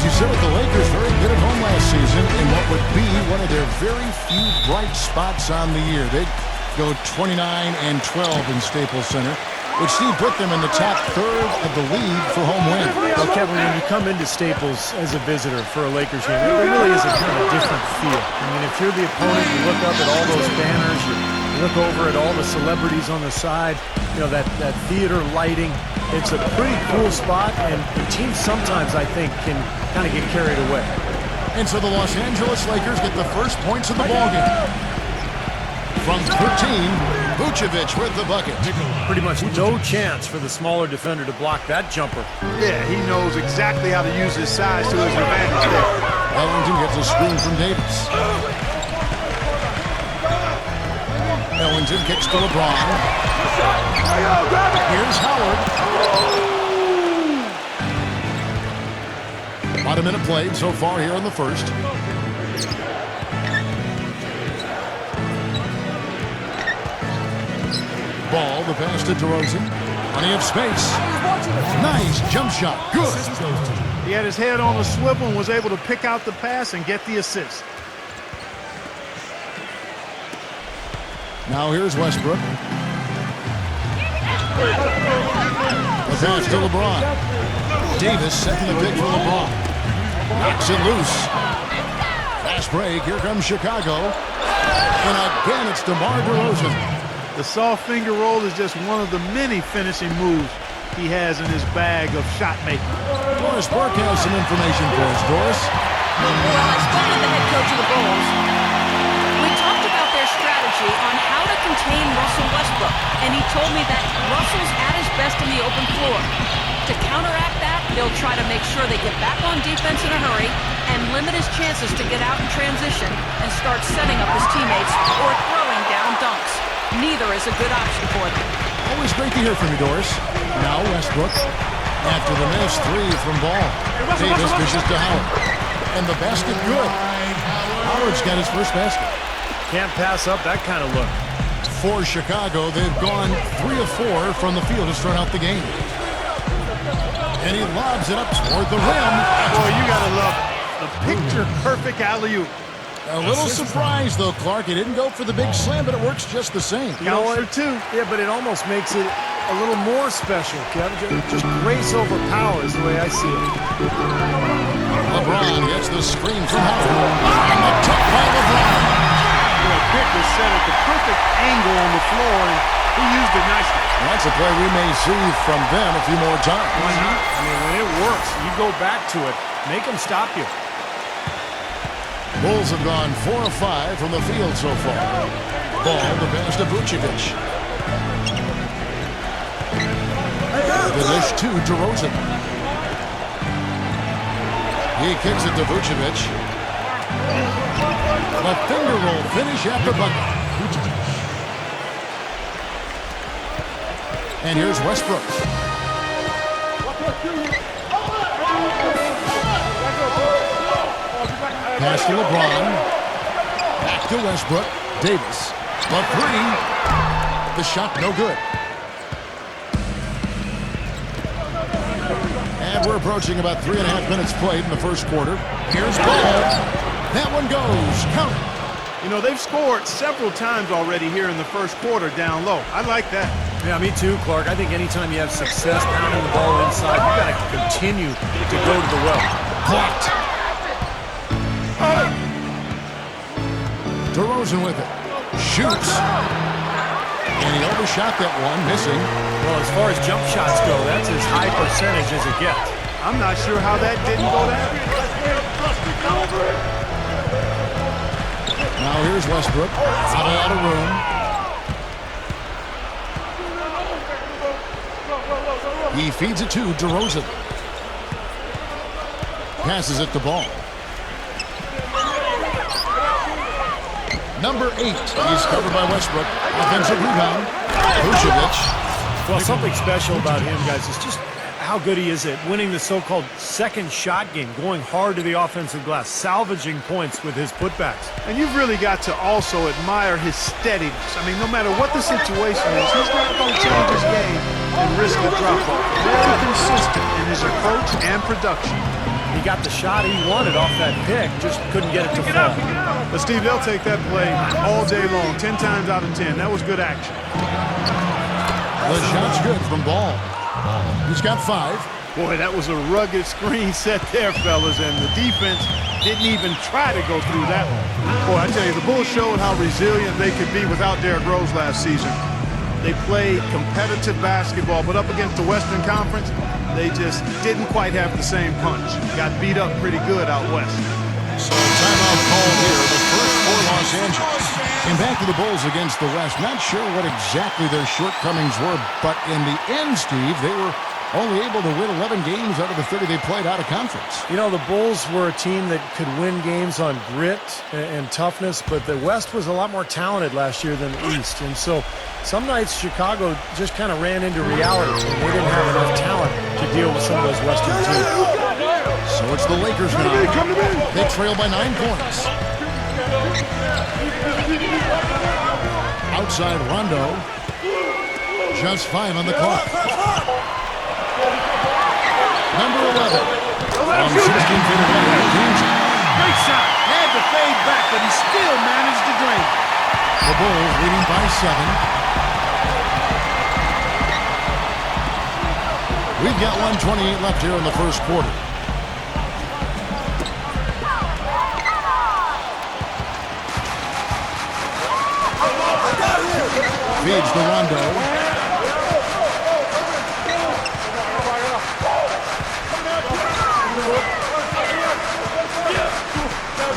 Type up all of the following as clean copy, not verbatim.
you said it, the Lakers very good at home last season in what would be one of their very few bright spots on the year. They'd go 29-12 in Staples Center, which still put them in the top third of the league for home win. Well, Kevin, when you come into Staples as a visitor for a Lakers game, it really is a kind of different feel. I mean, if you're the opponent, you look up at all those banners, you look over at all the celebrities on the side, you know, that theater lighting. It's a pretty cool spot, and the team sometimes, I think, can kind of get carried away. And so the Los Angeles Lakers get the first points of the ballgame. From 13, Vucevic with the bucket. Pretty much no chance for the smaller defender to block that jumper. Yeah, he knows exactly how to use his size to his advantage there. Ellington gets a screen from Davis. Ellington kicks to LeBron. Here's Howard. About a minute played so far here in the first. Ball, the pass to DeRozan. Plenty of space. Nice jump shot. Good. He had his head on the swivel and was able to pick out the pass and get the assist. Now here's Westbrook. The pass to LeBron. Davis setting the pick for LeBron. Knocks it loose. Fast break. Here comes Chicago. And again, it's DeMar DeRozan. The soft finger roll is just one of the many finishing moves he has in his bag of shot making. Doris Burke has some information for us. Doris? Well, I spoke with the head coach of the Bulls. We talked about their strategy on how to contain Russell Westbrook, and he told me that Russell's at his best in the open floor. To counteract that, they'll try to make sure they get back on defense in a hurry and limit his chances to get out in transition and start setting up his teammates or throwing down dunks. Neither is a good option for them. Always great to hear from you, Doris. Now Westbrook. After the miss, three from Ball. Davis dishes to Howard. And the basket good. Howard's got his first basket. Can't pass up that kind of look. For Chicago, they've gone 3 of 4 from the field to start out the game. And he lobs it up toward the rim. Boy, you gotta love the picture-perfect alley-oop. A little surprised, though, Clark. He didn't go for the big slam, but it works just the same. You know what? Yeah, but it almost makes it a little more special, Kevin. Just grace over power is the way I see it. LeBron gets the screen from Howard. And the tip by LeBron. The pick was set at the perfect angle on the floor, and he used it nicely. Well, that's a play we may see from them a few more times. Why not? I mean, when it works, you go back to it. Make them stop you. Bulls have gone 4 of 5 from the field so far. Ball, the pass to Vucevic. The dish to DeRozan. He kicks it to Vucevic. A finger roll finish at the bucket. And here's Westbrook. Pass to LeBron. Back to Westbrook. Davis. The three. The shot no good. And we're approaching about 3.5 minutes played in the first quarter. Here's Ball. That one goes. Count it. You know, they've scored several times already here in the first quarter down low. I like that. Yeah, me too, Clark. I think anytime you have success pounding the ball inside, you got to continue to go to the well. Blocked. DeRozan with it. Shoots. And he overshot that one, missing. Well, as far as jump shots go, that's as high percentage as it gets. I'm not sure how that didn't go down. Now here's Westbrook. Out of room. He feeds it to DeRozan. Passes it to Ball. Number 8 is covered by Westbrook. Offensive rebound. Vucevic. Well, something special about him, guys, is just how good he is at winning the so-called second shot game, going hard to the offensive glass, salvaging points with his putbacks. And you've really got to also admire his steadiness. I mean, no matter what the situation is, he's not going to change his game and risk a drop-off. Very consistent in his approach and production. He got the shot he wanted off that pick, just couldn't get it to fall. But, Steve, they'll take that play all day long, 10 times out of 10. That was good action. The shot's good from Ball. He's got 5. Boy, that was a rugged screen set there, fellas, and the defense didn't even try to go through that one. Boy, I tell you, the Bulls showed how resilient they could be without Derrick Rose last season. They played competitive basketball, but up against the Western Conference, they just didn't quite have the same punch. Got beat up pretty good out west. So timeout call here, the first for Los Angeles. And back to the Bulls against the West. Not sure what exactly their shortcomings were, but in the end, Steve, they were only able to win 11 games out of the 30 they played out of conference. You know, the Bulls were a team that could win games on grit and toughness, but the West was a lot more talented last year than the East. And so some nights Chicago just kind of ran into reality, and they didn't have enough talent to deal with some of those Western teams. So it's the Lakers now. They trail by 9 points. Outside Rondo. Just 5 on the clock. Number 11. From 16 feet away. Great shot. Had to fade back, but he still managed to drain it. The Bulls leading by 7. We've got 1:28 left here in the first quarter. Feeds to Rondo.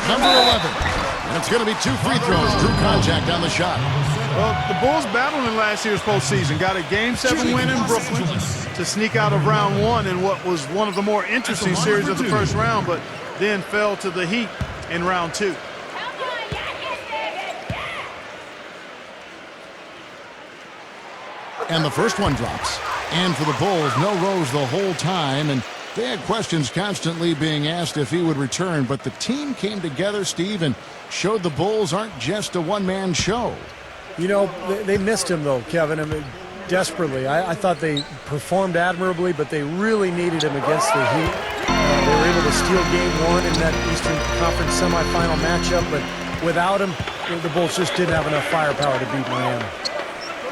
Number 11. And it's going to be 2 free throws. Drew contact on the shot. Well, the Bulls battled in last year's postseason. Got a Game 7 win in Brooklyn to sneak out of round 1 in what was one of the more interesting series of the first round, but then fell to the Heat in round 2. And the first one drops. And for the Bulls, no Rose the whole time, and they had questions constantly being asked if he would return, but the team came together, Steve, and showed the Bulls aren't just a one-man show. You know, they missed him, though, Kevin. I mean, desperately. I thought they performed admirably, but they really needed him against the Heat. They were able to steal Game 1 in that Eastern Conference semifinal matchup, but without him, the Bulls just didn't have enough firepower to beat Miami.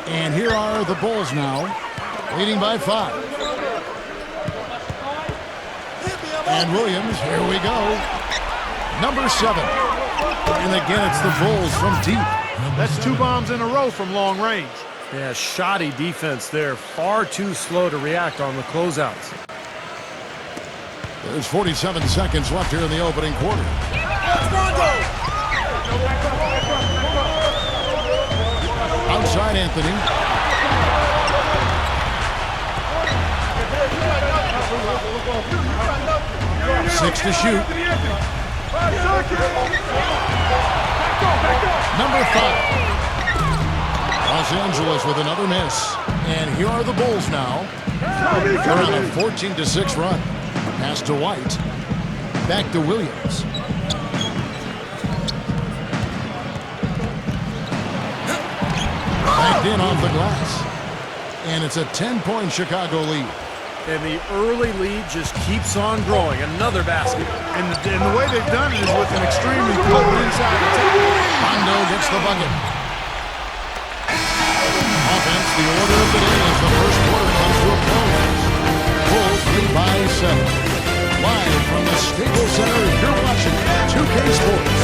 And here are the Bulls now, leading by 5. And Williams, here we go. Number 7. And again, it's the Bulls from deep. That's 2 bombs in a row from long range. Yeah, shoddy defense there. Far too slow to react on the closeouts. There's 47 seconds left here in the opening quarter. Outside Anthony. Six to shoot. Number 5. Los Angeles with another miss. And here are the Bulls now. They're on a 14-6 run. Pass to White. Back to Williams. Backed in off the glass. And it's a 10-point Chicago lead. And the early lead just keeps on growing. Another basket. And the way they've done it is with an extremely potent inside attack. Rondo gets the bucket. Offense, the order of the day as the first quarter comes to a close. Bulls lead by 7. Live from the Staples Center, you're watching 2K Sports.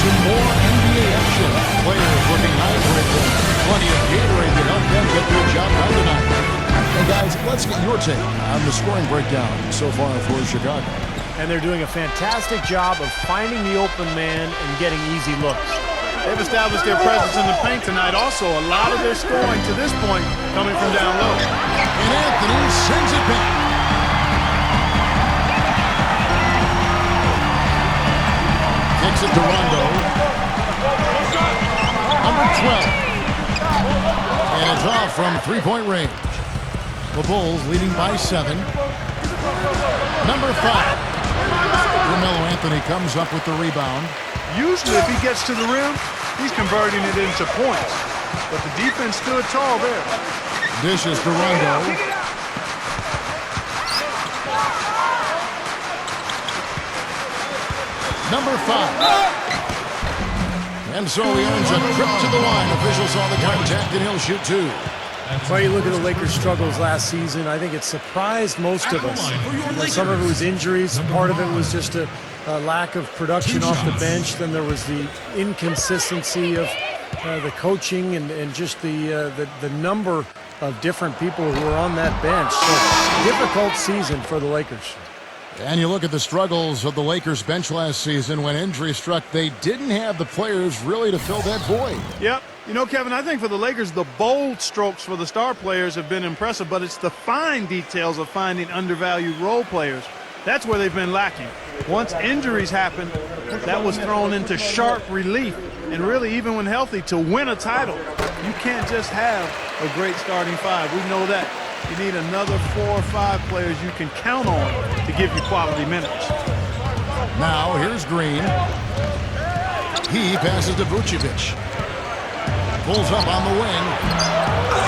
More NBA action. Players looking hydrated. Plenty of Gatorade to help them get their job done tonight. And guys, let's get your take on the scoring breakdown so far for Chicago. And they're doing a fantastic job of finding the open man and getting easy looks. They've established their presence in the paint tonight. Also, a lot of their scoring to this point coming from down low. And Anthony sends it back. Kicks it to Rondo. Number 12. And it's off from 3-point range. The Bulls leading by 7. Number 5. Carmelo Anthony comes up with the rebound. Usually if he gets to the rim, he's converting it into points. But the defense stood tall there. Dishes to Rondo. Number 5. And so he earns a trip to the line. Officials saw the contact, and he'll shoot 2. Well, you look at the Lakers' struggles last season, I think it surprised most of us. Some of it was injuries. Part of it was just a lack of production off the bench. Then there was the inconsistency of the coaching and just the number of different people who were on that bench. So, difficult season for the Lakers. And you look at the struggles of the Lakers bench last season. When injury struck, they didn't have the players really to fill that void. Yep. You know, Kevin, I think for the Lakers, the bold strokes for the star players have been impressive, but it's the fine details of finding undervalued role players. That's where they've been lacking. Once injuries happened, that was thrown into sharp relief. And really, even when healthy, to win a title, you can't just have a great starting 5. We know that. You need another 4 or 5 players you can count on to give you quality minutes. Now, here's Green. He passes to Vucevic. Pulls up on the wing.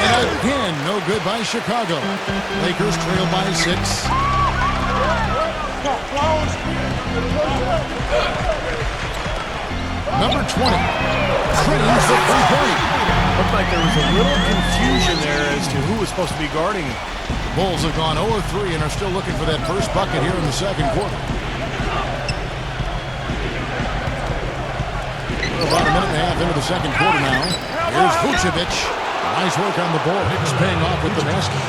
And again, no good by Chicago. Lakers trail by 6. Number 20. Trains the three-point. Looked like there was a little confusion there as to who was supposed to be guarding him. Bulls have gone 0-3 and are still looking for that first bucket here in the second quarter. About a minute and a half into the second quarter now. Here's Vucevic. Nice work on the ball. Hicks paying off with the basket.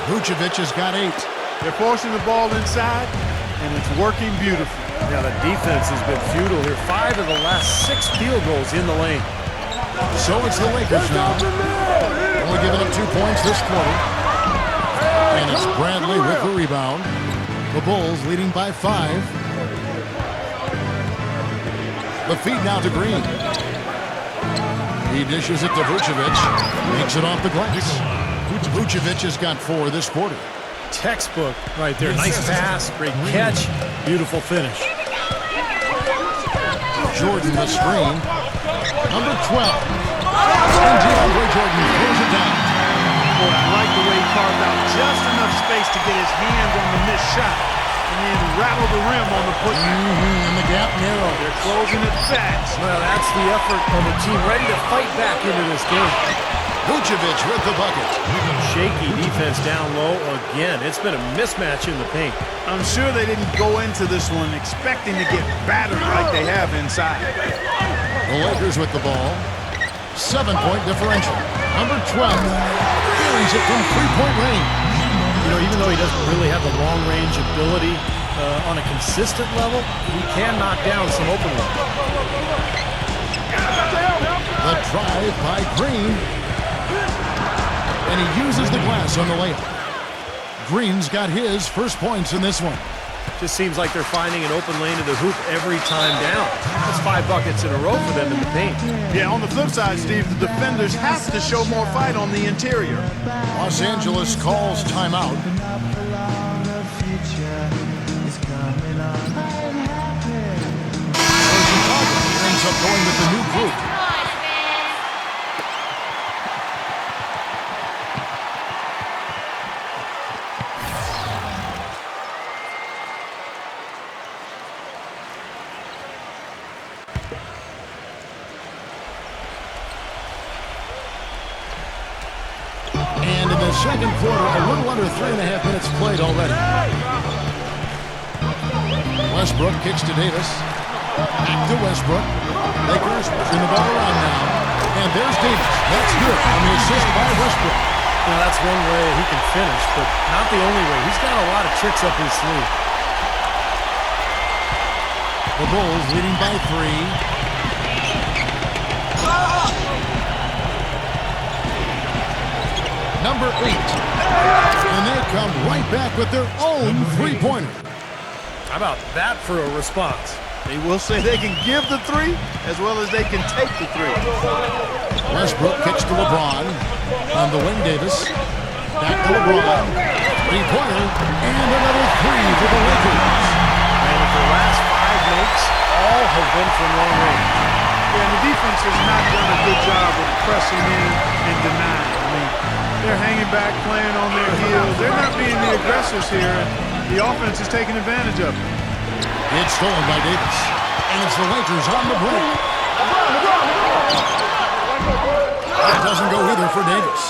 Vucevic has got 8. They're forcing the ball inside, and it's working beautifully. Yeah, the defense has been futile here. 5 of the last 6 field goals in the lane. So it's the Lakers now. Only giving up 2 points this quarter. And it's Bradley with the rebound. The Bulls leading by 5. The feed now to Green. He dishes it to Vucevic. Makes it off the glass. Vucevic has got 4 this quarter. Textbook right there. Nice pass, great catch, beautiful finish. Jordan the screen. Number 12. And DeAndre Jordan throws it down. Boy, I like the way he carved out just enough space to get his hands on the missed shot and then rattle the rim on the push. And the gap narrow. They're closing it fast. Well, that's the effort of the team ready to fight back into this game. Vucevic with the bucket. Shaky defense down low again. It's been a mismatch in the paint. I'm sure they didn't go into this one expecting to get battered like they have inside. The Lakers with the ball. 7-point differential. Number 12. Carries it from 3-point range. You know, even though he doesn't really have the long-range ability on a consistent level, he can knock down some open ones. The drive by Green. And he uses the glass on the layup. Green's got his first points in this one. Just seems like they're finding an open lane to the hoop every time down. That's 5 buckets in a row for them in the paint. Yeah, on the flip side, Steve, the defenders have to show more fight on the interior. Los Angeles calls timeout. Chicago ends up going with the new group. And in the second quarter, a little under 3.5 minutes played already. Westbrook kicks to Davis. Back to Westbrook. Lakers pushing the ball around now. And there's Davis. That's good on the assist by Westbrook. Now, that's one way he can finish, but not the only way. He's got a lot of tricks up his sleeve. The Bulls leading by 3. Number 8. And they come right back with their own three-pointer. How about that for a response? They will say they can give the 3 as well as they can take the 3. Westbrook kicks to LeBron. On the wing, Davis. Back to LeBron. Three-pointer. And another three for the Lakers. And if the last 5 makes, all have been from long range. Yeah, and the defense has not done a good job of pressing in and denying. I mean, they're hanging back, playing on their heels. They're not being the aggressors here, and the offense is taking advantage of it. It's stolen by Davis. And it's the Lakers on the break. That doesn't go either for Davis.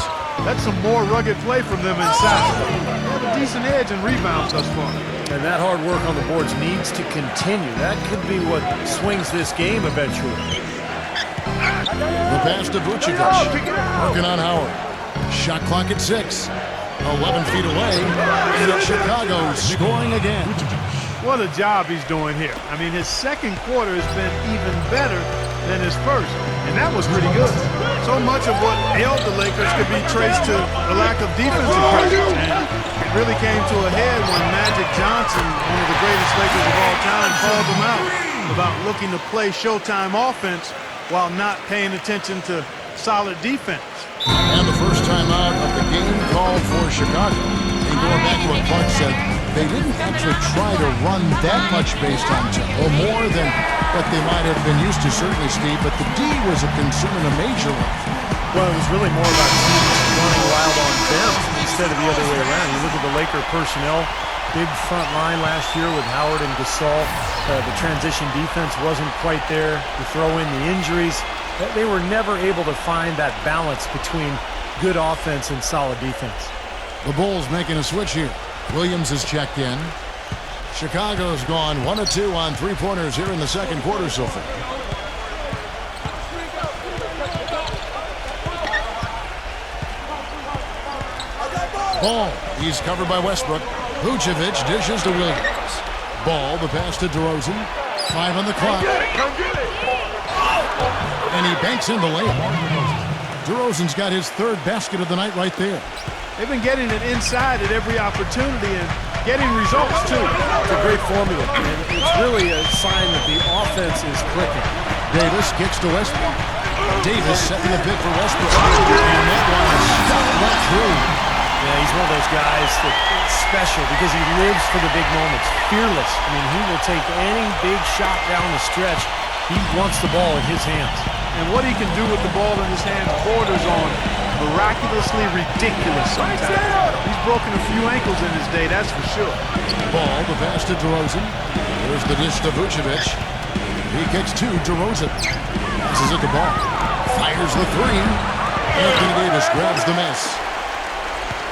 That's some more rugged play from them inside. They have a decent edge and rebounds thus far. And that hard work on the boards needs to continue. That could be what swings this game eventually. The pass to Vucevic. Working on Howard. Shot clock at 6. 11 feet away. And it's Chicago scoring again. What a job he's doing here. I mean, his second quarter has been even better than his first, and that was pretty good. So much of what ailed the Lakers could be traced to the lack of defensive pressure, and it really came to a head when Magic Johnson, one of the greatest Lakers of all time, called them out about looking to play Showtime offense while not paying attention to solid defense. And the first time out of the game called for Chicago. And going back to what Clark said, they didn't actually try to run that much based on tempo, more than what they might have been used to, certainly, Steve, but the D was a concern, a major one. Well, it was really more about teams running wild on them instead of the other way around. You look at the Laker personnel, big front line last year with Howard and Gasol. The transition defense wasn't quite there. You throw in the injuries. They were never able to find that balance between good offense and solid defense. The Bulls making a switch here. Williams is checked in. Chicago's gone 1 of 2 on three-pointers here in the second quarter so far. Ball. He's covered by Westbrook. Vucevic dishes to Williams. Ball, the pass to DeRozan. 5 on the clock. And he banks in the layup. DeRozan's got his third basket of the night right there. They've been getting it inside at every opportunity and getting results, too. It's a great formula, and it's really a sign that the offense is clicking. Davis kicks to Westbrook. Davis setting the pick for Westbrook. And that one shot right through. Yeah, he's one of those guys that's special because he lives for the big moments. Fearless. I mean, he will take any big shot down the stretch. He wants the ball in his hands. And what he can do with the ball in his hand borders on miraculously ridiculous sometimes. He's broken a few ankles in his day, that's for sure. Ball, the pass to DeRozan. There's the dish to Vucevic. He kicks to DeRozan. Passes it to Ball. Fires the three. Anthony Davis grabs the miss.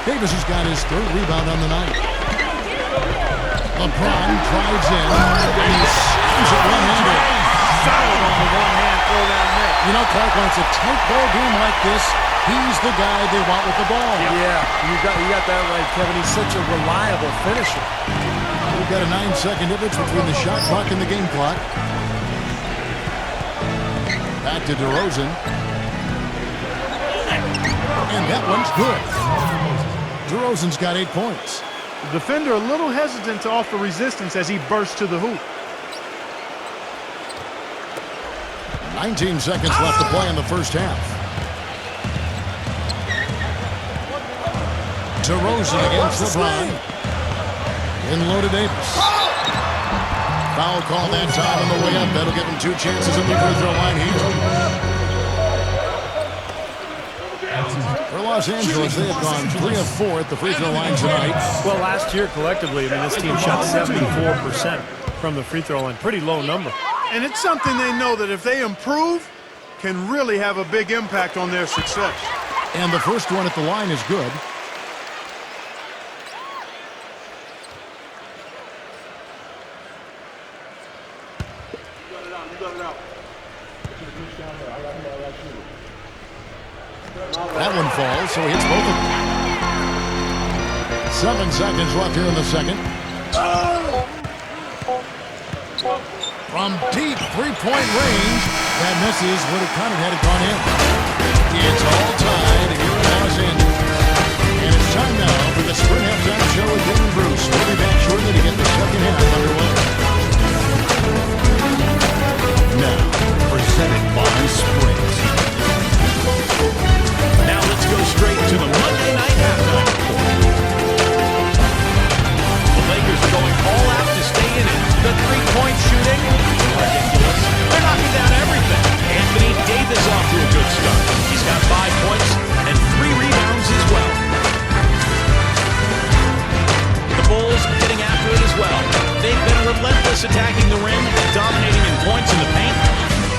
Davis has got his third rebound on the night. LeBron drives in. And he slams it one-handed. Solid on the one-hand throw down there. You know, Clark, when it's a tight ball game like this, he's the guy they want with the ball. Yeah, you got that right, Kevin. He's such a reliable finisher. We've got a 9-second difference between the shot clock and the game clock. Back to DeRozan. And that one's good. DeRozan's got 8 points. The defender a little hesitant to offer resistance as he bursts to the hoop. 19 seconds left to play in the first half. DeRozan against LeBron. In low to Davis. Foul call that time on the way up. That'll give him 2 chances at the free throw line. For Los Angeles, they have gone 3 of 4 at the free throw line tonight. Well, last year collectively, I mean, this team shot 74% from the free throw line. Pretty low number. And it's something they know that if they improve, can really have a big impact on their success. And the first one at the line is good. That one falls, so he hits both of them. 7 seconds left here in the second. From deep three-point range, that misses. Would have counted had it gone in. It's all tied here in Los Angeles. And it's time now for the Sprint Halftime Show with Dan and Bruce. We'll be back shortly to get the second half underway. Now, presented by Sprint. Now let's go straight to the Monday Night Halftime Report. Davis attacking the rim, dominating in points in the paint.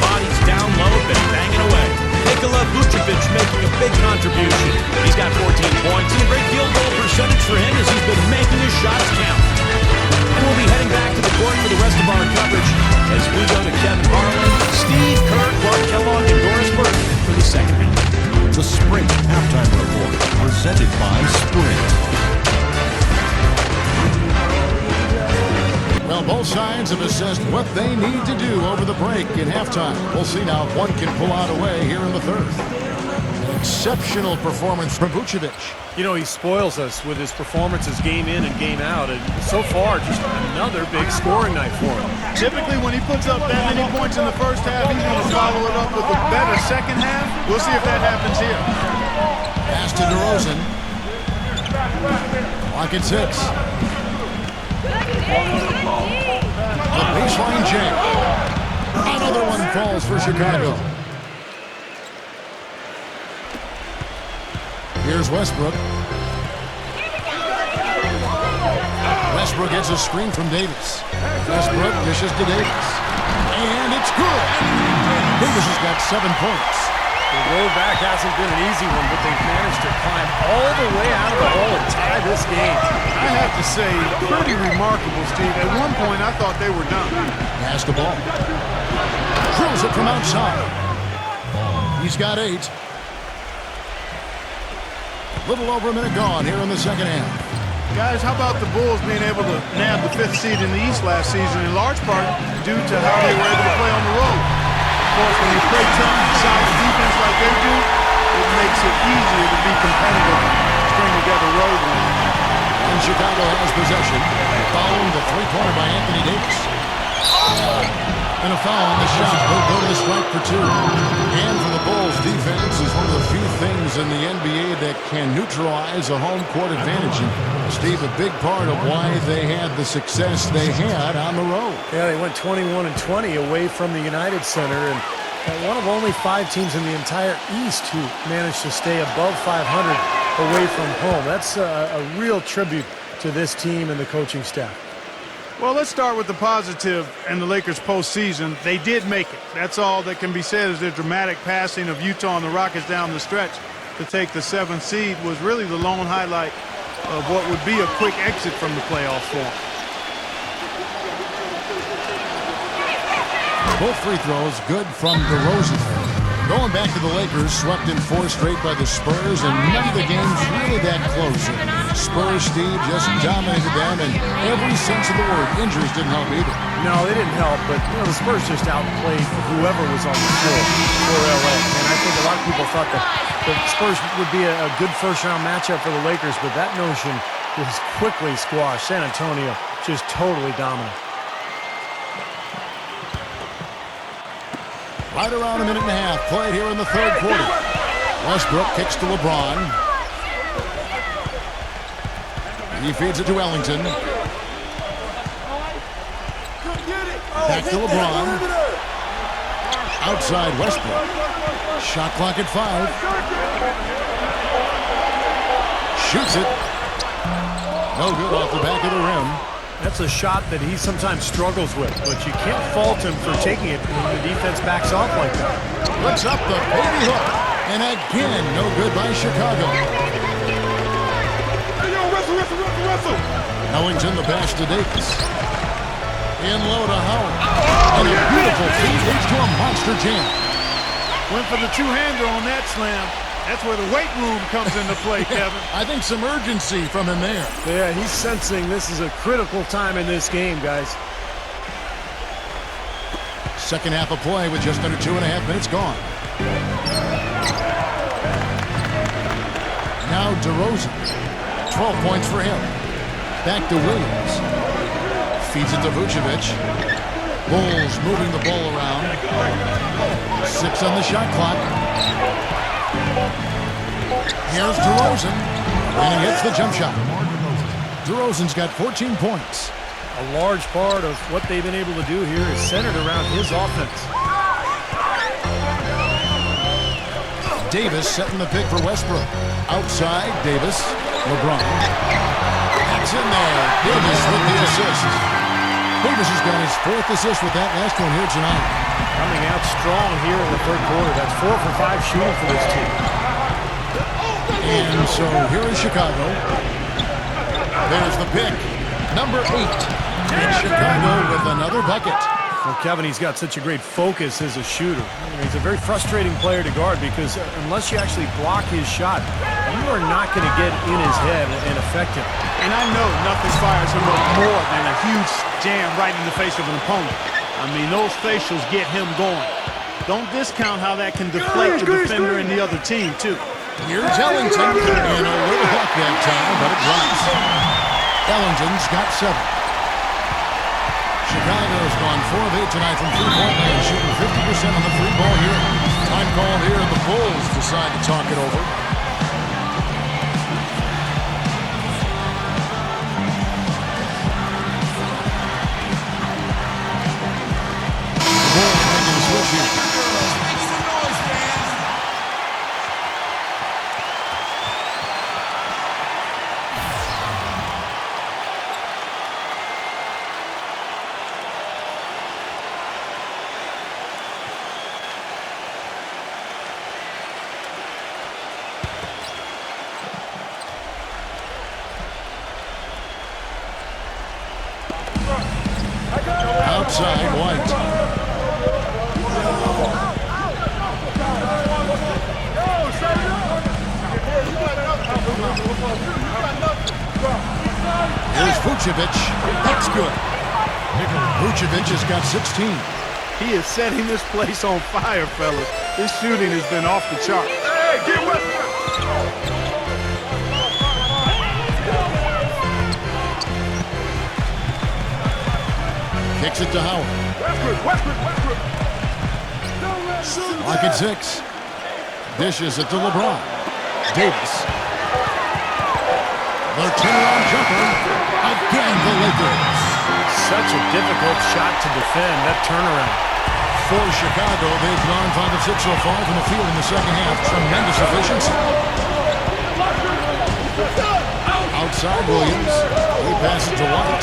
Bodies down low, been banging away. Nikola Vucevic making a big contribution. He's got 14 points and a great field goal percentage for him as he's been making his shots count. And we'll be heading back to the court for the rest of our coverage as we go to Kevin Harlan, Steve Kerr, Clark Kellogg, and Doris Burke for the second half. The Sprint Halftime Report, presented by Sprint. Well, both sides have assessed what they need to do over the break in halftime. We'll see now if one can pull out a way here in the third. An exceptional performance from Vucevic. You know, he spoils us with his performances game in and game out, and so far, just another big scoring night for him. Typically, when he puts up that many points in the first half, he's going to follow it up with a better second half. We'll see if that happens here. Pass to DeRozan. Lock at 6. The baseline jam. Another one falls for Chicago. Here's Westbrook. Westbrook gets a screen from Davis. Westbrook dishes to Davis. And it's good. Davis has got 7 points. The road back hasn't been an easy one, but they've managed to climb all the way out of the hole and tie this game. I have to say, pretty remarkable, Steve. At one point, I thought they were done. Pass the ball. Drills it from outside. He's got 8. Little over a minute gone here in the second half. Guys, how about the Bulls being able to nab the 5th seed in the East last season, in large part due to how they were able to play on the road? Of course, when you play tough, solid defense like they do, it makes it easier to be competitive and string together road wins. And Chicago has possession, following the three-pointer by Anthony Davis. And a foul on the shot. They'll go to the strike for 2. And for the Bulls, defense is one of the few things in the NBA that can neutralize a home court advantage. And Steve, a big part of why they had the success they had on the road. Yeah, they went 21-20 away from the United Center, and one of only 5 teams in the entire East who managed to stay above 500 away from home. That's a real tribute to this team and the coaching staff. Well, let's start with the positive and the Lakers postseason. They did make it. That's all that can be said. Is their dramatic passing of Utah and the Rockets down the stretch to take the 7th seed was really the lone highlight of what would be a quick exit from the playoffs for them. Both free throws good from DeRozan. Going back to the Lakers, swept in 4 straight by the Spurs, and none of the games really that close. Spurs, Steve, just dominated them in every sense of the word. Injuries didn't help either. No, they didn't help, but the Spurs just outplayed whoever was on the floor for LA. And I think a lot of people thought that the Spurs would be a good first-round matchup for the Lakers, but that notion was quickly squashed. San Antonio just totally dominant. Right around a minute and a half played here in the third quarter. Westbrook kicks to LeBron. He feeds it to Ellington. Back to LeBron. Outside Westbrook. Shot clock at 5. Shoots it. No good off the back of the rim. That's a shot that he sometimes struggles with, but you can't fault him for taking it when the defense backs off like that. Puts up the baby hook. And again, no good by Chicago. Hey, yo, Russell. Ellington the pass to Davis. In low to Howard. And a beautiful feed leads to a monster jam. Went for the two-hander on that slam. That's where the weight room comes into play, Kevin. I think some urgency from him there. Yeah, he's sensing this is a critical time in this game, guys. Second half of play with just under 2.5 minutes gone. Now DeRozan. 12 points for him. Back to Williams. Feeds it to Vucevic. Bulls moving the ball around. 6 on the shot clock. Here's DeRozan. And he hits the jump shot. DeRozan's got 14 points. A large part of what they've been able to do here is centered around his offense. Davis setting the pick for Westbrook. Outside, Davis. LeBron. That's in there. Davis with the assist. Davis has got his 4th assist with that last one here tonight. Coming out strong here in the third quarter. That's 4 for 5 shooting for this team. And so here is Chicago. There's the pick. Number 8. And Chicago with another bucket. Well, Kevin, he's got such a great focus as a shooter. He's a very frustrating player to guard because unless you actually block his shot, you are not going to get in his head and affect him. And I know nothing fires him up more than a huge jam right in the face of an opponent. I mean, those facials get him going. Don't discount how that can deflate the defender and the other team, too. Here's Ellington. And a little luck that time, but it drops. Ellington's got 7. Chicago's gone 4 of 8 tonight from three-point land, shooting 50% on the free ball here. Time called here, and the Bulls decide to talk it over. The Bulls making a switch here. Outside, White. Here's Vucevic. That's good. Vucevic has got 16. He is setting this place on fire, fellas. His shooting has been off the chart. Hey, get Westbrook! Kicks it to Howard. Westbrook. Lock at 6. Dishes it to LeBron. Davis. Their turnaround jumper. Again, the Lakers. Such a difficult shot to defend, that turnaround. For Chicago, they've gone 5 of 6 so far from the field in the second half. Tremendous efficiency. Outside Williams. He passes to White.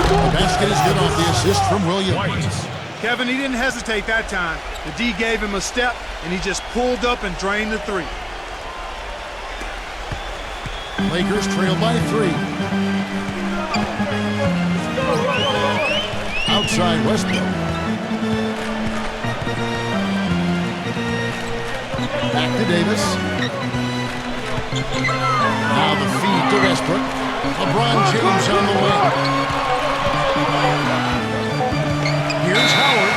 The basket is good off the assist from Williams. Kevin, he didn't hesitate that time. The D gave him a step, and he just pulled up and drained the 3. Lakers trail by 3. Outside Westbrook. Back to Davis. Now the feed to Westbrook. LeBron James on the way. Here's Howard.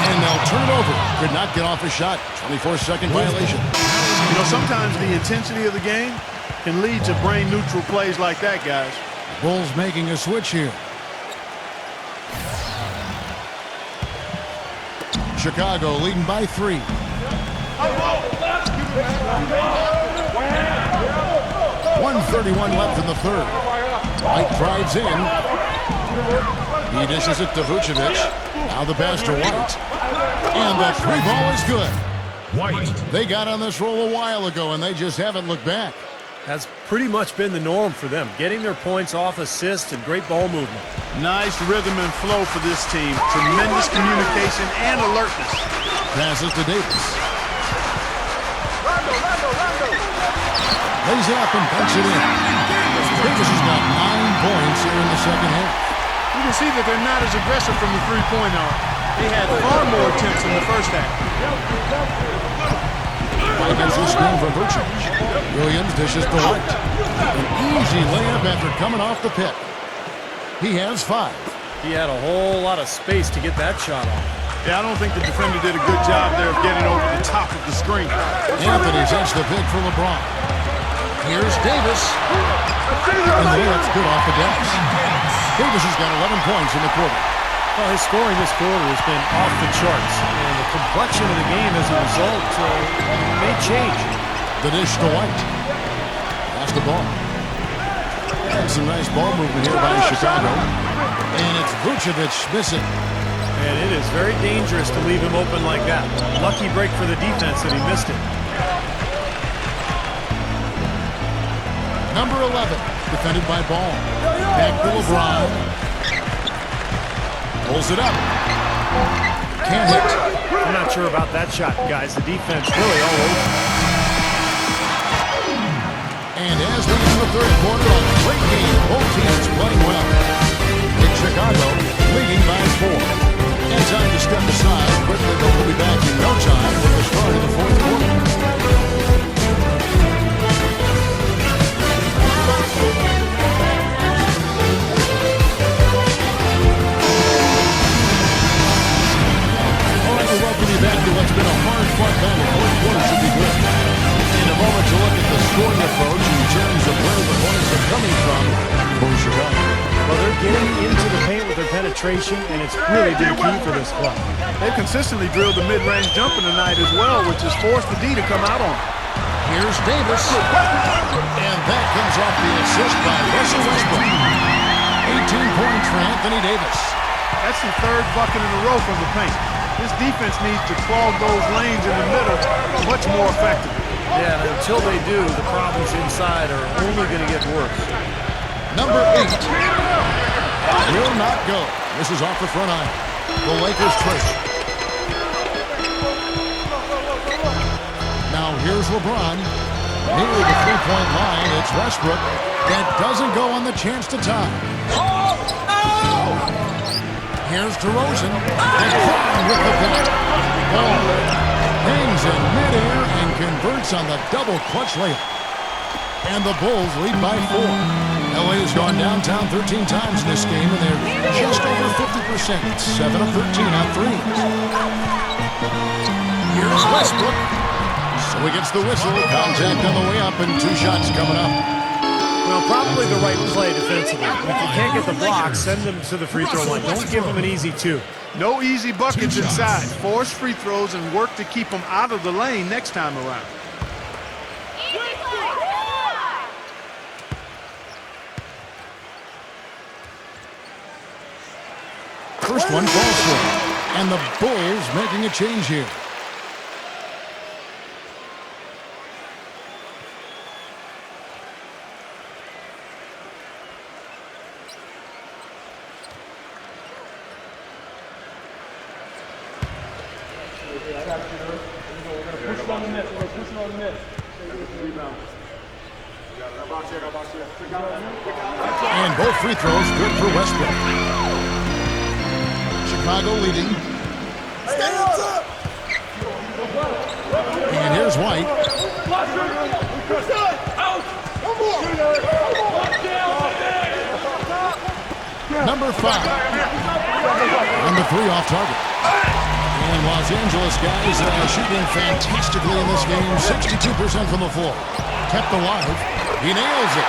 And they'll turn it over. Could not get off a shot. 24-second violation. You know, sometimes the intensity of the game can lead to brain-neutral plays like that, guys. Bulls making a switch here. Chicago leading by 3. 1:31 left in the third. White drives in. He dishes it to Vucevic. Now the pass to White. And the 3 ball is good. White. They got on this roll a while ago, and they just haven't looked back. That's pretty much been the norm for them, getting their points off assists and great ball movement. Nice rhythm and flow for this team. Tremendous communication and alertness. Passes to Davis. Lays it up and bunks it in. Davis has got 9 points here in the second half. You can see that they're not as aggressive from the three-point arc. They had far more attempts in the first half. White gets a screen for Vucevic. Williams dishes to White. An easy layup after coming off the pick. He has 5. He had a whole lot of space to get that shot off. Yeah, I don't think the defender did a good job there of getting over the top of the screen. Anthony sets the pick for LeBron. Here's Davis. And the layup's good off the desk. Davis has got 11 points in the quarter. Well, his scoring this quarter has been off the charts, and the complexion of the game as a result may change. The dish to White. That's the ball. And some nice ball movement here by Chicago. And it's Vucevic missing. And it is very dangerous to leave him open like that. Lucky break for the defense that he missed it. Number 11, defended by Ball. Back to LeBron. Pulls it up. Can't hit. I'm not sure about that shot, guys. The defense really all over. And as we enter the third quarter, a great game. Both teams playing well. In Chicago, leading by 4. And time to step aside. Quickly, they'll be back in no time with the start of the fourth quarter. Welcome you back to what's been a hard-fought battle. Fourth quarter should be good. In a moment to look at the scoring approach in terms of where the points are coming from for Chicago. Well, they're getting into the paint with their penetration, and it's really been key for this club. They've consistently drilled the mid-range jumper tonight as well, which has forced the D to come out on. Here's Davis. And that comes off the assist by Russell Westbrook. 18 points for Anthony Davis. That's the third bucket in a row from the paint. This defense needs to clog those lanes in the middle much more effectively. Yeah, and until they do, the problems inside are only going to get worse. Number 8 will not go. This is off the front iron. The Lakers trace. Now here's LeBron. Near the three-point line, it's Westbrook. That doesn't go on the chance to tie. Here's DeRozan. And Crawford with the block. Ball hangs in midair and converts on the double clutch layup. And the Bulls lead by 4. LA has gone downtown 13 times in this game, and they're just over 50%. 7 of 13 on threes. Here's Westbrook. So he gets the whistle. Contact on the way up, and 2 shots coming up. Well, probably the right play defensively. If you can't get the block, send them to the free throw line. Don't give them an easy 2. No easy buckets inside. Force free throws and work to keep them out of the lane next time around. First one falls for. And the Bulls making a change here. And both free throws good for Westbrook. Chicago leading. And here's White. Number 5. On the 3 off target. And Los Angeles guys shooting fantastically in this game. 62% from the floor. Kept alive. He nails it.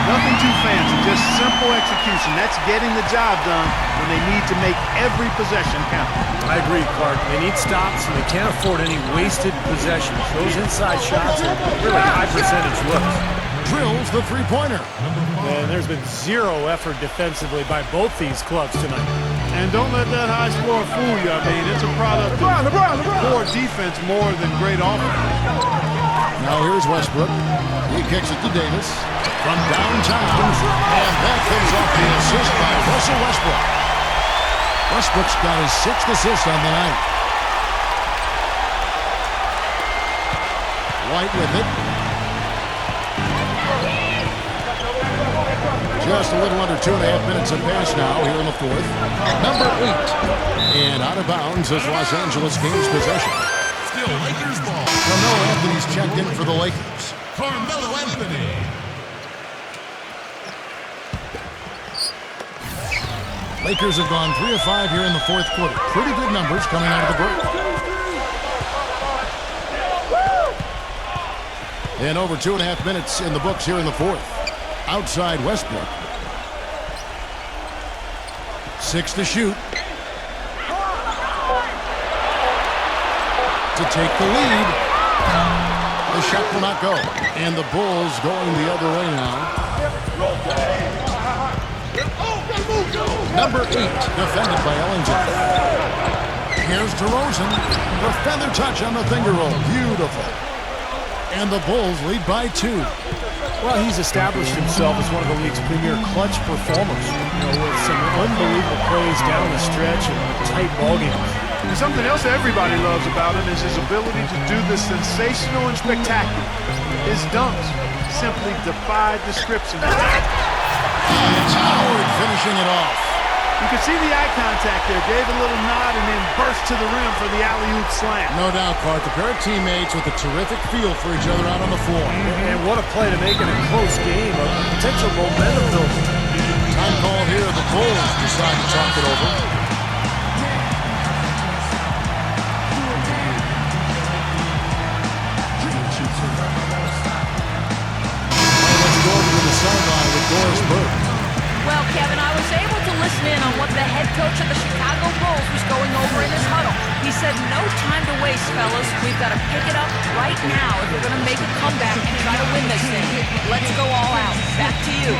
Nothing too fancy, just simple execution. That's getting the job done when they need to make every possession count. I agree, Clark. They need stops, and they can't afford any wasted possessions. Those inside shots are really high percentage looks. Drills the three-pointer. And there's been 0 effort defensively by both these clubs tonight. And don't let that high score fool you. I mean, it's a product of poor defense more than great offense. Now here's Westbrook. He kicks it to Davis from downtown, and that comes off the assist by Russell Westbrook. Westbrook's got his 6th assist on the night. White with it. Just a little under 2.5 minutes have passed now here in the 4th. Number 8. And out of bounds is Los Angeles gains possession. Still Lakers ball. Carmelo Anthony's checked in for the Lakers. Carmelo Anthony. Lakers have gone 3 of 5 here in the 4th quarter. Pretty good numbers coming out of the break. And over 2.5 minutes in the books here in the 4th. Outside Westbrook. 6 to shoot. To take the lead. The shot will not go. And the Bulls going the other way now. Number 8, defended by Ellington. Here's DeRozan. The feather touch on the finger roll. Beautiful. And the Bulls lead by 2. Well, he's established himself as one of the league's premier clutch performers, with some unbelievable plays down the stretch and tight ball games. And something else everybody loves about him is his ability to do the sensational and spectacular. His dunks simply defied description. It's Howard finishing it off. You can see the eye contact there. Gave a little nod and then burst to the rim for the alley-oop slam. No doubt, Clark. A pair of teammates with a terrific feel for each other out on the floor. And what a play to make in a close game, a potential momentum builder. Time call here. The Bulls decide to talk it over. Let's go over to the sideline with Doris Burke. Well, Kevin, I was able to listen in on what the head coach of the Chicago Bulls was going over in his huddle. He said, no time to waste, fellas. We've got to pick it up right now if we're going to make a comeback and try to win this thing. Let's go all out. Back to you.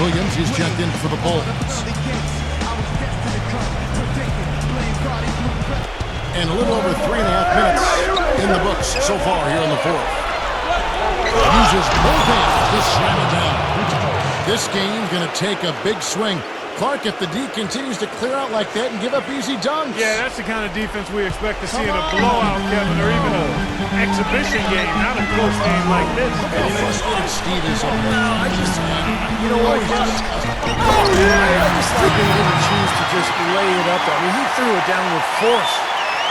Williams is checked in for the Bulls. And a little over 3.5 minutes in the books so far here in the fourth. Uses both hands to slam it down. This game's going to take a big swing. Clark, if the D continues to clear out like that and give up easy dunks. Yeah, that's the kind of defense we expect to see in a blowout, Kevin, or even an exhibition game, not a close game like this. How frustrated Steve is over there. I just like that he didn't choose to just lay it up. I mean, he threw it down with force.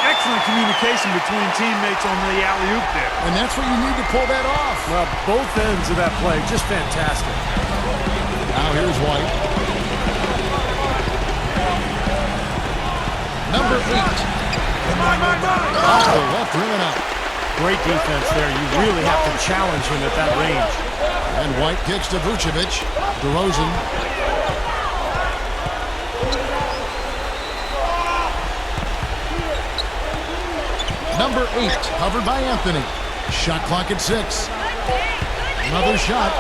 Excellent communication between teammates on the alley-oop there. And that's what you need to pull that off. Well, both ends of that play, just fantastic. Now here's White. Number 8. Off the left rim and out. Great defense there. You really have to challenge him at that range. And White kicks to Vucevic. DeRozan. Number 8, covered by Anthony. Shot clock at 6. Another shot.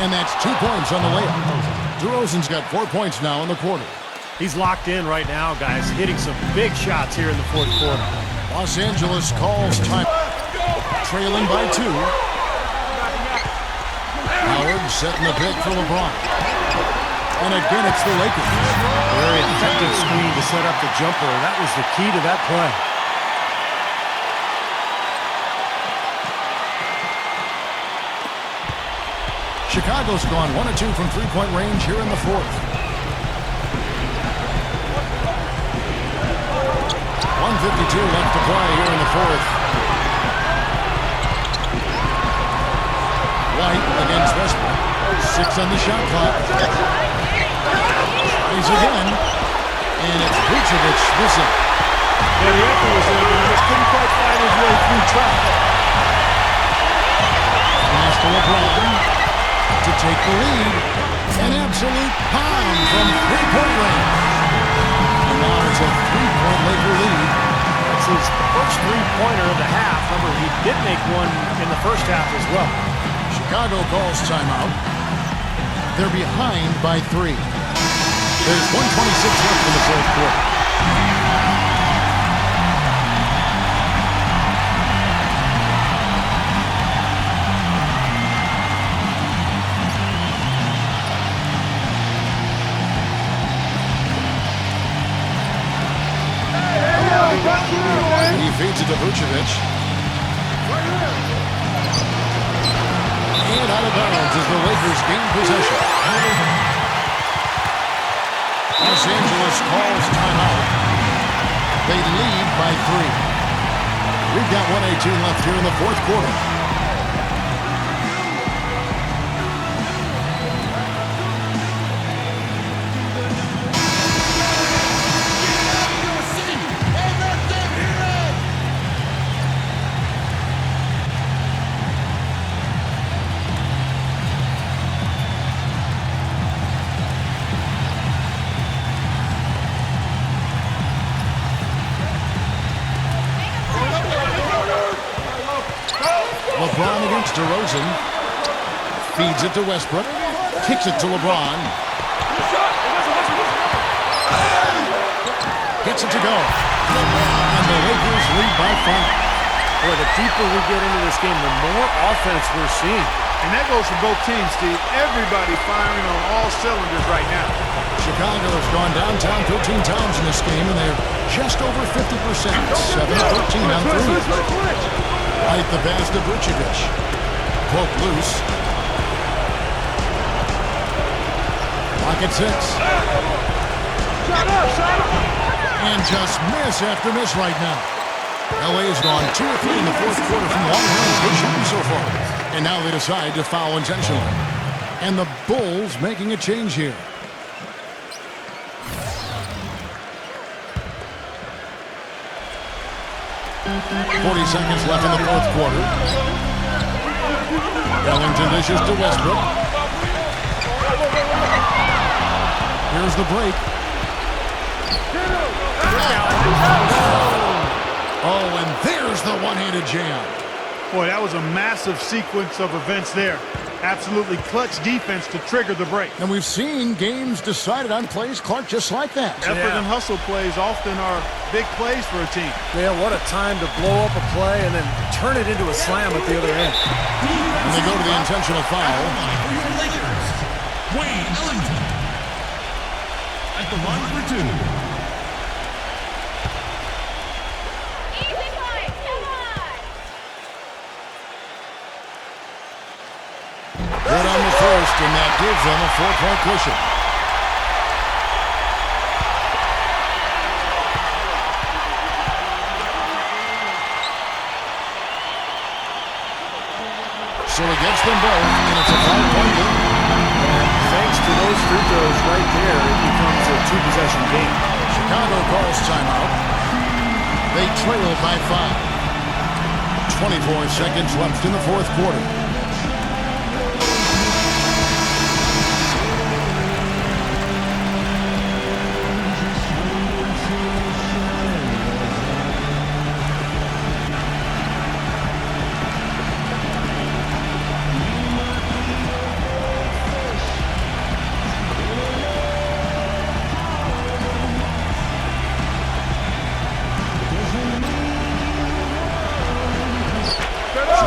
And that's 2 points on the layup. DeRozan's got 4 points now in the quarter. He's locked in right now, guys, hitting some big shots here in the fourth quarter. Los Angeles calls time. Trailing by 2. Howard setting the pick for LeBron. And again, it's the Lakers. Very effective screen to set up the jumper. That was the key to that play. Chicago's gone 1 of 2 from three-point range here in the fourth. 1:52 left to play here in the fourth. White against Westbrook. 6 on the shot clock. Tries again. And it's Vucevic missing. Yeah, the effort was there, but he just couldn't quite find his way through traffic. Pass to LeBron to take the lead. An absolute pound from three-point range. And now it's a 3-point Laker lead. That's his first three-pointer of the half. Remember, he did make one in the first half as well. Chicago calls timeout. They're behind by 3. There's 1:26 left in the fourth quarter. He feeds it to Vucevic. And out of bounds as the Lakers gain possession. Los Angeles calls timeout. They lead by 3. We've got 1:18 left here in the fourth quarter. LeBron against DeRozan. Feeds it to Westbrook. Kicks it to LeBron. Gets it to go. And the Lakers lead by 5. Boy, the deeper we get into this game, the more offense we're seeing. And that goes for both teams, Steve. Everybody firing on all cylinders right now. Chicago has gone downtown 13 times in this game, and they're just over 50%. 7-13 on three. Right the pass to Vucevic. Poke loose. Clock at 6. And just miss after miss right now. LA has gone 2 or 3 in the fourth quarter from long range. Good shooting so far. And now they decide to foul intentionally. And the Bulls making a change here. .40 seconds left in the fourth quarter. Ellington dishes to Westbrook. Here's the break. Oh, and there's the one-handed jam. Boy, that was a massive sequence of events there. Absolutely clutch defense to trigger the break. And we've seen games decided on plays, Clark, just like that. Effort and hustle plays often are big plays for a team. Yeah, what a time to blow up a play and then turn it into a slam at the other end. And they go to the intentional foul. Wayne Ellington. At the line for 2. Good on the first, and that gives them a 4-point cushion. So he gets them both, and it's a 5-point game. Thanks to those free throws right there, it becomes a 2-possession game. Chicago calls timeout. They trail by 5. 24 seconds left in the fourth quarter.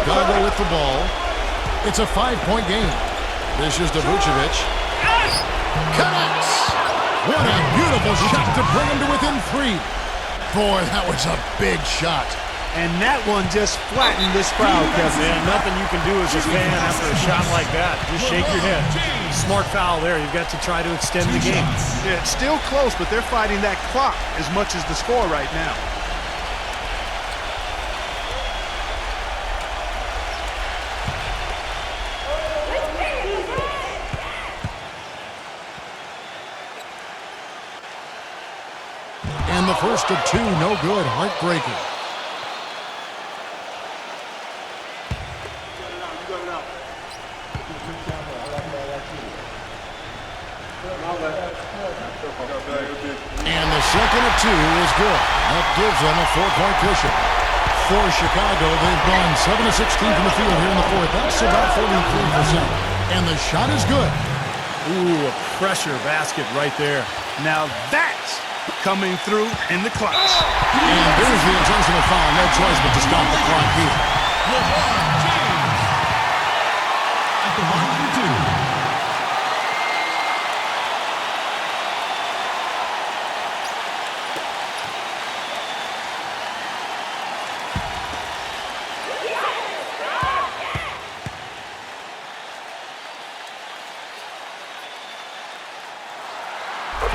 Chicago with the ball. It's a 5-point game. This is to Vucevic. Connects! What a beautiful shot to bring him to within 3. Boy, that was a big shot. And that one just flattened this crowd, Kevin. Man, nothing you can do as a fan after a shot like that. Just shake your head. Smart foul there. You've got to try to extend the game. Yeah, it's still close, but they're fighting that clock as much as the score right now. And the first of 2, no good. Heartbreaker. And the second of 2 is good. That gives them a 4-point cushion. For Chicago, they've gone 7 of 16 from the field here in the fourth. That's about 43%. And the shot is good. Ooh, a pressure basket right there. Now that's coming through in the clutch. And there's the intentional foul. No choice but to stop the clock here. LeBron James. At the line for 2.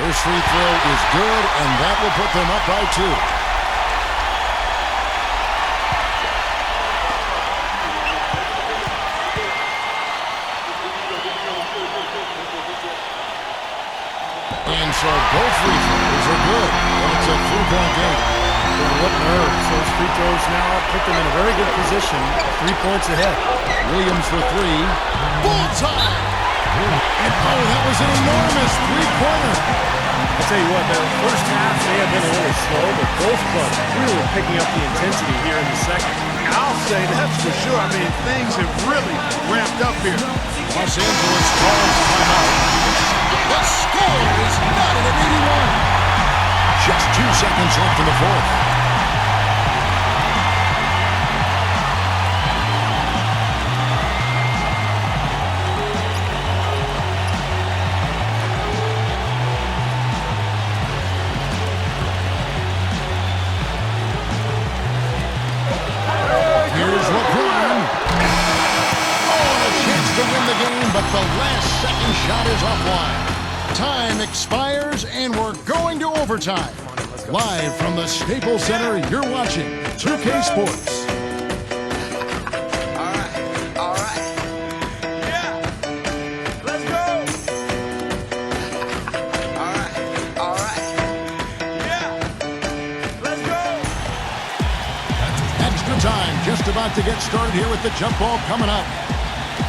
His free throw is good, and that will put them up by 2. And so both free throws are good. And it's a 3-point game. Boy, what nerves. Those free throws now put them in a very good position. 3 points ahead. Williams for 3. Bullseye! And oh, that was an enormous 3-pointer. I'll tell you what, the first half may have been a little slow, but both clubs really picking up the intensity here in the second. I'll say that's for sure. I mean, things have really ramped up here. Los Angeles calls timeout. The score is knotted at 81. Just 2 seconds left in the fourth. Time expires, and we're going to overtime. Live from the Staples Center, you're watching 2K Sports. Time just about to get started here with the jump ball coming up.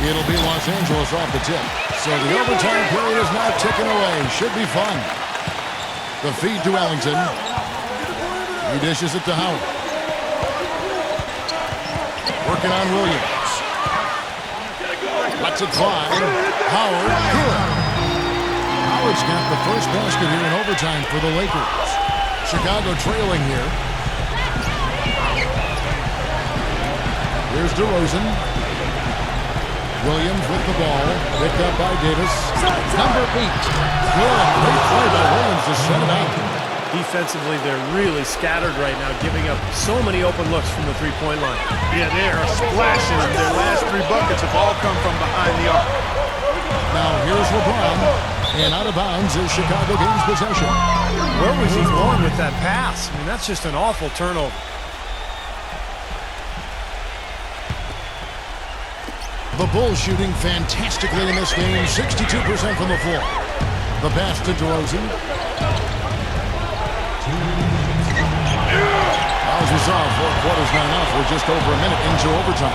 It'll be Los Angeles off the tip. So the overtime period is now ticking away. Should be fun. The feed to Ellington. He dishes it to Howard. Working on Williams. Lets it fly. Howard. Good. Howard's got the first basket here in overtime for the Lakers. Chicago trailing here. Here's DeRozan. Williams with the ball. Picked up by Davis. Number 8. Good. Great play by Williams to set it out. Defensively, they're really scattered right now, giving up so many open looks from the three-point line. Yeah, they are splashing them. Their last 3 buckets have all come from behind the arc. Now here's LeBron. And out of bounds is Chicago gains possession. Where was he going with that pass? I mean, that's just an awful turnover. The Bulls shooting fantastically in this game, 62% from the floor. The pass to DeRozan. As we saw, 4 quarters not enough. We're just over a minute into overtime.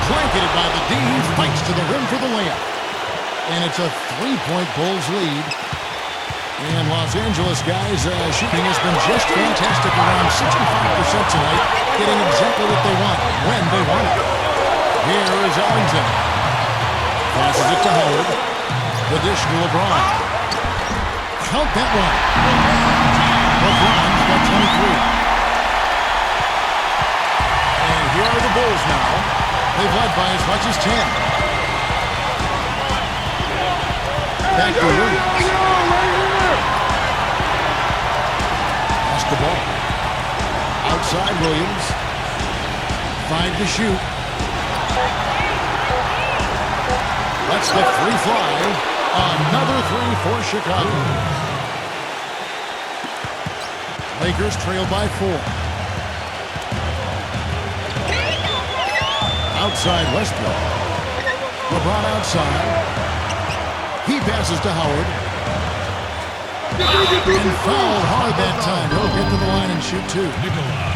Blanketed by the D, fights to the rim for the layup. And it's a 3-point Bulls lead. And Los Angeles guys, shooting has been just fantastic, around 65% tonight, getting exactly what they want, when they want it. Here is Ellington. Passes it to Howard. The dish to LeBron. Count that one. LeBron's got 23. And here are the Bulls now. They've led by as much as 10. Back to Williams. Pass the ball. Outside Williams. 5 to shoot. That's the free fly. Another 3 for Chicago. Lakers trail by 4. Outside Westbrook. LeBron outside. He passes to Howard. And fouled hard that time. He'll get to the line and shoot 2.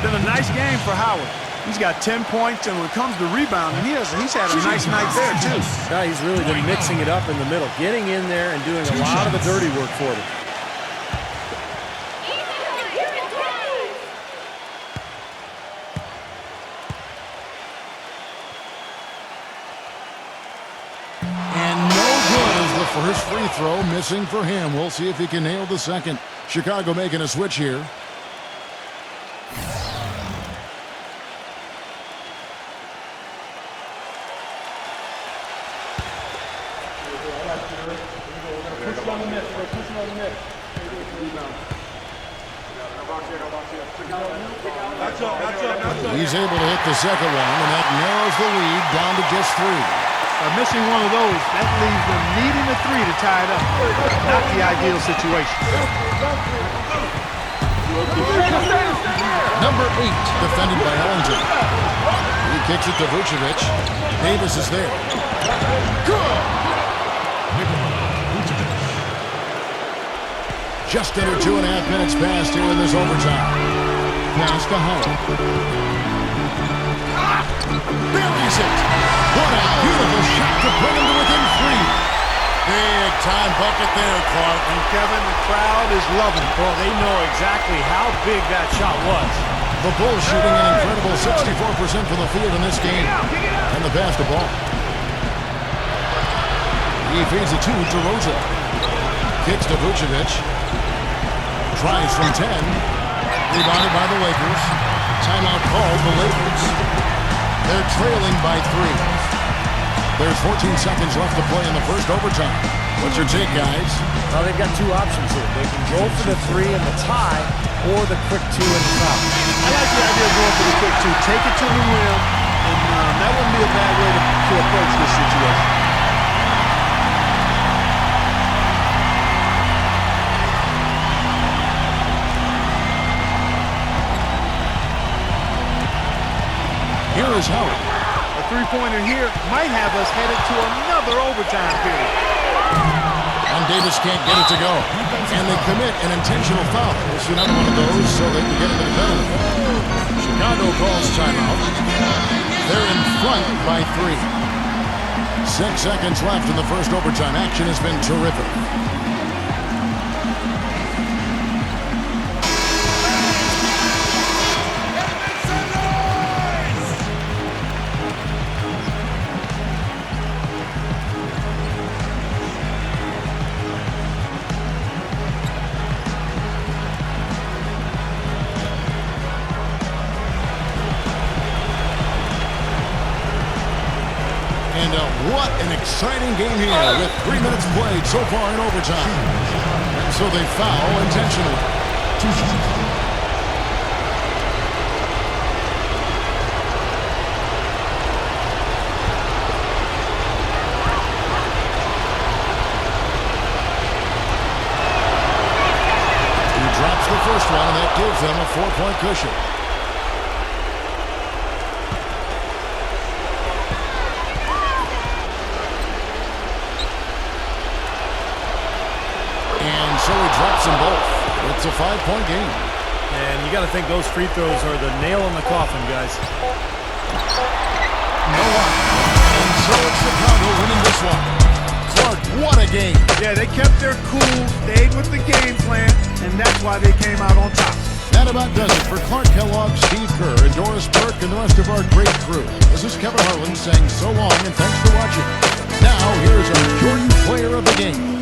Been a nice game for Howard. He's got 10 points, and when it comes to rebounding, he's had a nice night there, too. Yeah, he's really been mixing it up in the middle, getting in there and doing a lot of the dirty work for them. And no good is the first free throw, missing for him. We'll see if he can nail the second. Chicago making a switch here. He's able to hit the second one, and that narrows the lead down to just 3. Missing one of those, that leaves them needing a 3 to tie it up. Not the ideal situation. Number 8, defended by Ellington. He kicks it to Vucevic. Davis is there. Good! Just under 2.5 minutes passed here in this overtime. Pass to Howard. Buries it. What a beautiful shot to bring him to within 3. Big time bucket there, Clark. And Kevin, the crowd is loving it. Well, they know exactly how big that shot was. The Bulls shooting an incredible 64% from the field in this game. And the pass to ball. He feeds it to DeRozan. Kicks to Vucevic. Tries from 10. Rebounded by the Lakers. Timeout called the Lakers. They're trailing by 3. There's 14 seconds left to play in the first overtime. What's your take, guys? Well, they've got 2 options here. They can go for the 3 and the tie, or the quick 2 and the foul. I like the idea of going for the quick 2. Take it to the rim, and that wouldn't be a bad way to approach this situation. here's Howard. A three-pointer here might have us headed to another overtime period. And Davis can't get it to go. And they commit an intentional foul. We'll see another one of those so they can get into the penalty. Chicago calls timeout. They're in front by 3. 6 seconds left in the first overtime. Action has been terrific. What an exciting game here with 3 minutes played so far in overtime. And so they foul intentionally. He drops the first one, and that gives them a 4-point cushion. So he drops them both. It's a 5-point game. And you got to think those free throws are the nail in the coffin, guys. No one. And so it's Chicago winning this one. Clark, what a game. Yeah, they kept their cool, stayed with the game plan, and that's why they came out on top. That about does it for Clark Kellogg, Steve Kerr, and Doris Burke, and the rest of our great crew. This is Kevin Harlan saying so long and thanks for watching. Now, here's our Jordan Player of the Game.